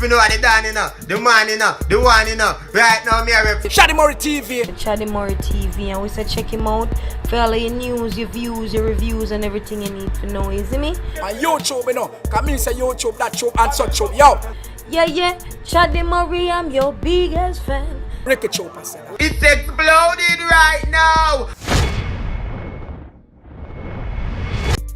you know what they done, you know, the man, you know, the one, you know. Right now, me are Chaddy TV. Chaddy TV, and we say check him out for all your news, your views, your reviews, and everything you need to know, you see me? On YouTube, you know, come in say YouTube, that tube, and such tube, yo. Yeah, Chaddy, I'm your biggest fan. Ricky Chopper said that. It's exploded right now.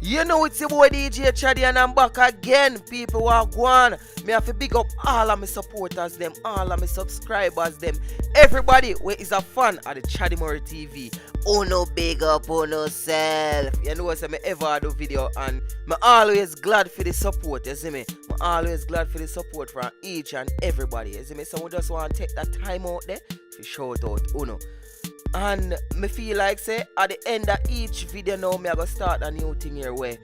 You know it's your boy DJ Chaddy and I'm back again. People who are going. Me have to big up all of my supporters them, all of my subscribers them. Everybody who is a fan of the Chaddy TV. Oh no big up on no self. You know what I me ever do video and me always glad for the support, you see me? Me always glad for the support from each and everybody, you see me? So we just want to take that time out there to shout out Uno. And me feel like say at the end of each video now me I go start a new thing here where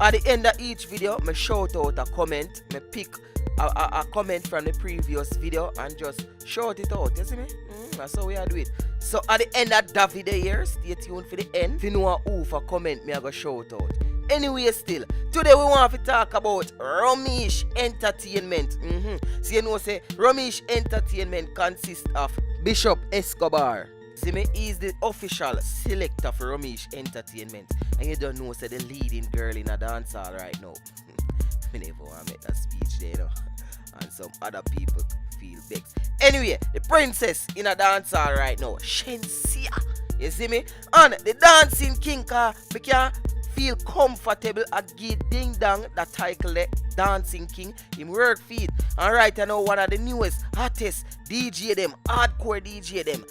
at the end of each video me shout out a comment, me pick a comment from the previous video and just shout it out, you see me? That's how we are do it. So at the end of that video here, stay tuned for the end. If you know who for comment me I go shout out. Anyway still, today we want to talk about Romeich Entertainment. So you know say Romeich Entertainment consists of Bishop Escobar. See me, he's the official selector for Romeich Entertainment. And you don't know, say the leading girl in a dancehall right now. I never want to make that speech there, you know. And some other people feel vexed. Anyway, the princess in a dancehall right now, Shenseea. You see me? And the dancing king, we can feel comfortable at give ding dong that title the dancing king in work feed. And right now, one of the newest, hottest DJ them, hardcore DJ them.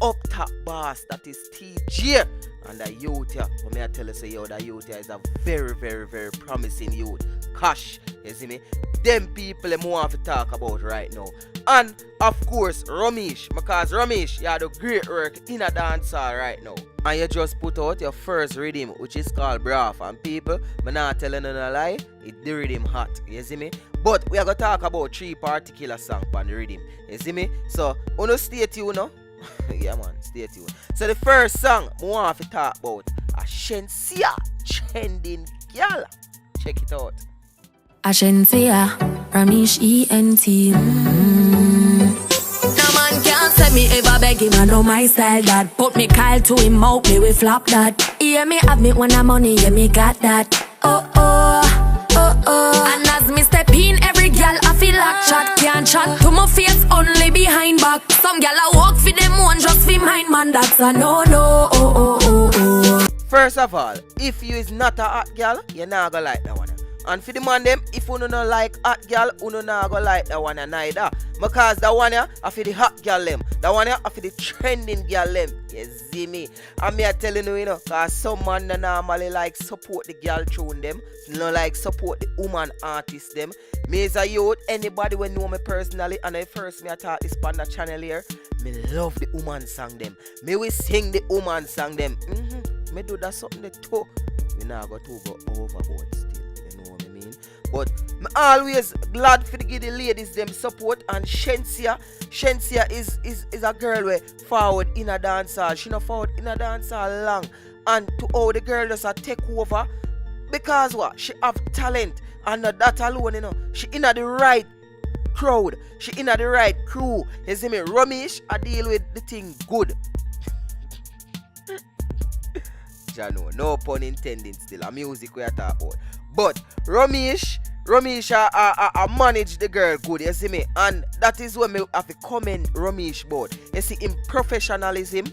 Up top boss, that is TeeJay, and the youth here. When I tell you say yo, the youth here is a very, very, very promising youth. Kash, you see me? Them people I'm want to talk about right now. And of course Romeich, because Romeich, you have the great work in a dancehall right now. And you just put out your first rhythm, which is called Braff. And people, I'm not telling you no lie, it the rhythm hot, you see me? But we are gonna talk about 3 particular songs on the rhythm, you see me? So, uno stay tuned now. Yeah man, stay tuned. So the first song I want to talk about a Shenseea trending Gyal. Check it out. A Shenseea, Romeich ENT. No man can't say me ever beg him, I know my style that. Put me Kyle to him out, me we flop that. Yeah me have me when I'm money, yeah me got that. And as me step in, every girl I feel like chat. Can't chat to my face, only behind back. Some girl I walk for them one, just for mine, man, that's a no. First of all, if you is not a hot girl, you're not gonna like that one. And for the man them, if you don't like hot girl, you not gonna like that one neither. Because that one here, I feel the hot girl them. That one here, I feel the trending girl them. You see me? And me I telling you, you know, cause some man normally like support the girl tune them. No like support the woman artist them. Me as a youth, anybody will know me personally, and I first me I talk this on the channel here, me love the woman song them. Me will sing the woman song them. Me do that something that too. Me now go to go overboard still. You know what I mean? But me always glad for the give the ladies them support, and Shenseea is a girl way forward in a dancehall. She not forward in a dancehall long. And to all the girl just a take over because what? She have talent. And not that alone, you know. She in the right crowd. She in the right crew. You see me? Romeich, I deal with the thing good. Jano, no pun intended still. A music we are talking about. But Romeich I manage the girl good, you see me? And that is when me have to comment Romeich about. You see him professionalism.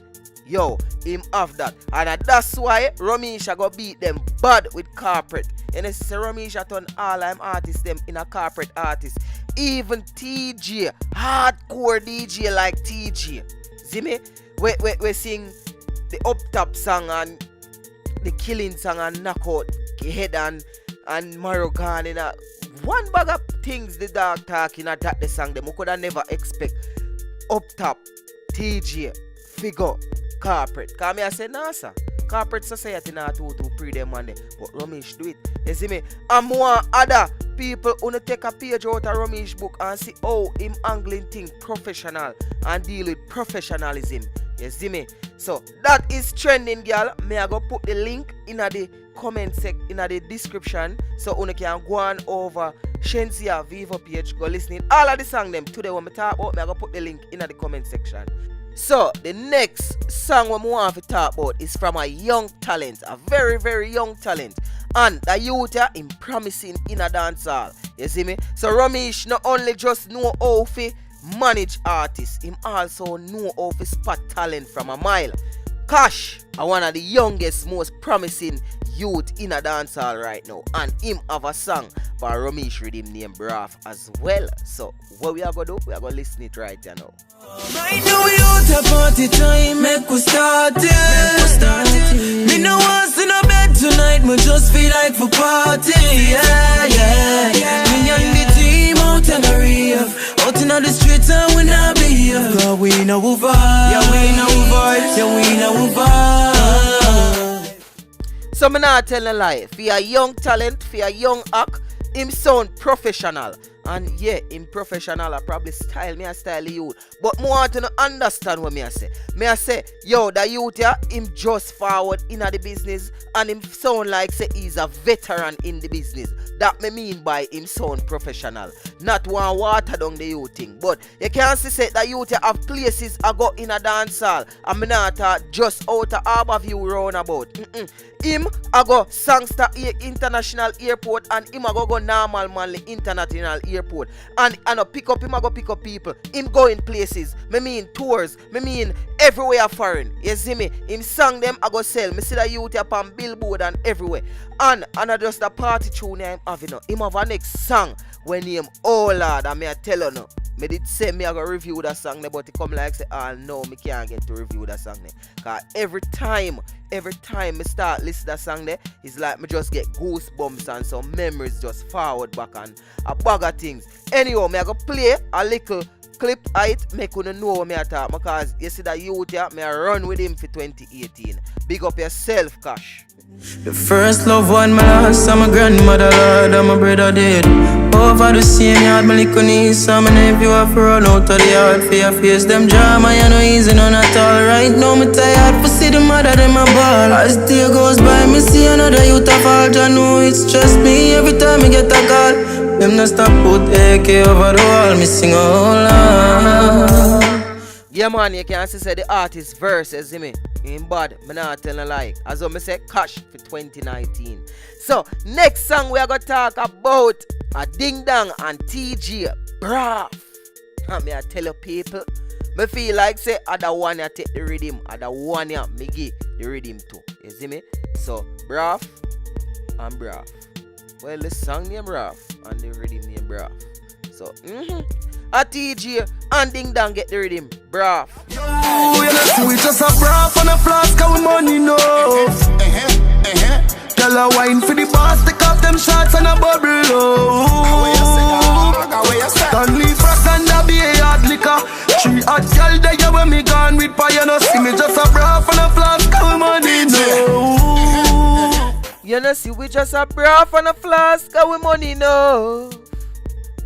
Yo, him have that. And that's why Romeich I go beat them bad with corporate. And you see Romeich I turn all them artists them in a corporate artist. Even TeeJay, hardcore DJ like TeeJay. See me? We sing the up top song and the killing song and knockout head and Marogan in a one bag of things the dog talking at that the song them. We could have never expect up top TeeJay figure corporate. Cause me I say nah sir. Corporate society not to pre them one day. But Romeich do it. You see me? And more other people who take a page out of Romeich book and see how him angling thing professional and deal with professionalism. You see me? So that is trending, girl. May I go put the link in the comment section, in the description, so you can go on over Shenseea Vivo page. Go listen to all of the song them today when I talk about. I go put the link in the comment section. So the next song we want to talk about is from a young talent, a very very young talent, and the youth in promising in a dancehall. You see me? So Romeich not only just know how to manage artists, him also know how to spot talent from a mile. Kash are one of the youngest, most promising youth in a dancehall right now, and him have a song by Romeich Riddim named Braff as well. So what we are gonna do? We are gonna listen it right here now. Right now we out a party time, make we start it. Me no want to no bed tonight, me just feel like for party. Yeah. Me and the team out in the reef, out in the streets and we not be here. Cause we know we vibe, yeah we know we vibe, yeah we know we vibe. So me not tell a lie. For a young talent, for a young act, him sound professional. And yeah, him professional, I probably style me a style the youth. But more want to understand what me I say. Me I say, yo, the youth here, him just forward in the business, and him sound like say he's a veteran in the business. That me mean by him sound professional. Not one water down the youth thing. But you can't say that youth here have places I go in a dance hall. And me not just out of Harborview roundabout. Him I go Sangster International Airport, and him I go normal Manly International Airport. And I pick up him, I go pick up people. Him going places. Me mean tours. Me mean everywhere foreign. You see me? Him song them I go sell. Me see the youth up on billboard and everywhere. And I just the party tune I'm having. Him have a next song when him oh Lord, and me I tell you no. Me did say me I go review that song, but it come like say, oh no, me can't get to review that song. Cause every time me start listen that song there, it's like me just get goosebumps and some memories just forward back and a bag of things. Anyhow, me I go play a little clip it, make you know what me I talk, because you see that youth here, me I run with him for 2018. Big up yourself, Kash. The first love one my last, and my grandmother Lord and my brother dead. Over the same yard, my little niece and my nephew have to run out of the yard for your face. Them drama, you know easy none at all. Right now me tired for see the mother them a ball. As the day goes by, me see another youth a fall. I know it stress me every time me get a call. Them not stop put AK over the wall, me sing a whole lot. Yeah man, you can see say the artist verses, see me. In bad, me not tell a lie. As I say, Kash for 2019. So, next song we are going to talk about a Ding Dong and TeeJay Braff. And me I tell you people, me feel like say other one ya take the rhythm, other one ya me give the rhythm to. You see me? So, Braff and Braff. Well, the song name Braff and the rhythm name Braff. So, a TeeJay and Ding Dong get the rhythm, Braff. Yo, you know, see we just a braff and a flask and we money no. Tell a wine for the boss, take off them shots and a bubble. Don't leave rock and a be a hard liquor. She hot girl there when me gone with fire. You know, see me just a braff and a flask and we money no. You know, see we just a braff and a flask and we money no.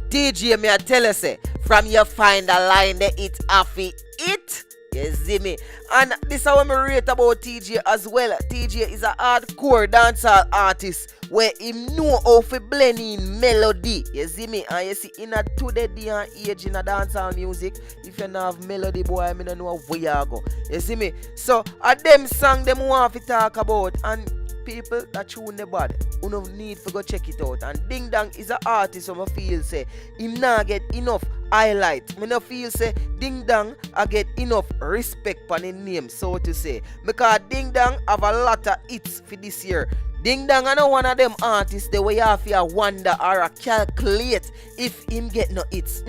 TeeJay, me I tell you say, from you find a line that it happy it. You see me? And this is what I rate about TeeJay as well. TeeJay is a hardcore dancehall artist where him know how to blend in melody. You see me? And you see, in a today day and age in a dancehall music, if you don't have melody, boy, I don't know where you go. You see me? So, a them song them want to talk about, and people that tune the bad, you no need to go check it out. And Ding Dong is an artist who I feel say him not get enough highlight. Me no feel say Ding Dong I get enough respect for his name, so to say. Because Ding Dong have a lot of hits for this year. Ding Dong I know one of them artists the way you have to wonder or calculate if him get no hits.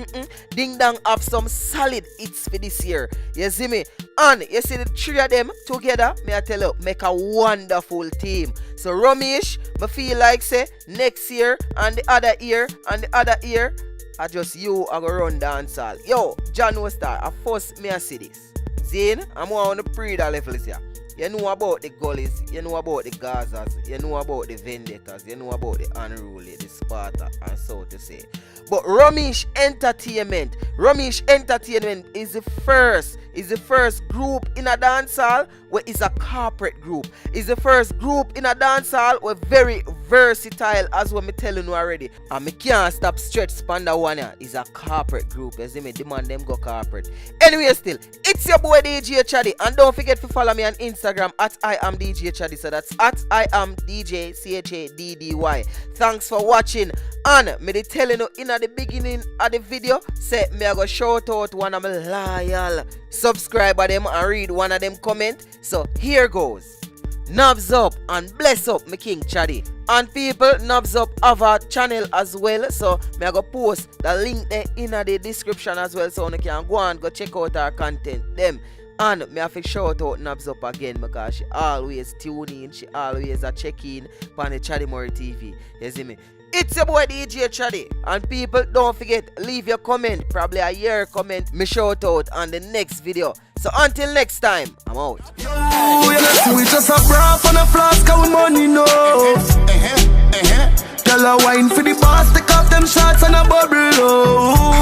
Ding Dong have some solid hits for this year. You see me? And you see the three of them together, me I tell you, make a wonderful team. So Romeich, me feel like say next year and the other year and the other year, I just you I go run dancehall. Yo, John Westar, at first me I see this. Zane, I'm on the pre-da levels here. You know about the gullies, you know about the Gazas, you know about the Vendettas, you know about the Unruly, the Sparta, and so to say. But Romeich Entertainment, Romeich Entertainment is the first group in a dancehall where is a corporate group. Is the first group in a dancehall where very versatile, as what me telling you already. And me can't stop stretch Spanda one here. Is a corporate group. You see me demand them go corporate. Anyway, still, it's your boy DJ Chaddy, and don't forget to follow me on Instagram at I am DJ Chaddy. So that's at I am DJ CHADDY. Thanks for watching. And me dey telling you in the beginning of the video, say me I go shout out one of my loyal subscriber them and read one of them comment. So here goes. KnubZ UP and bless up me King Chaddy. And people, KnubZ UP have a channel as well. So me I go post the link there in the description as well. So you can go and go check out our content them. And me have to shout out KnubZ UP again because she always tune in. She always a check in on the Chaddy Murray TV. You see me? It's your boy DJ Chaddy. And people, don't forget, leave your comment. Probably a year comment. Me shout out on the next video. So until next time, I'm out. We just a braff and a flask of money, no. Tell a wine for the boss, take off them shots and a bubble, oh.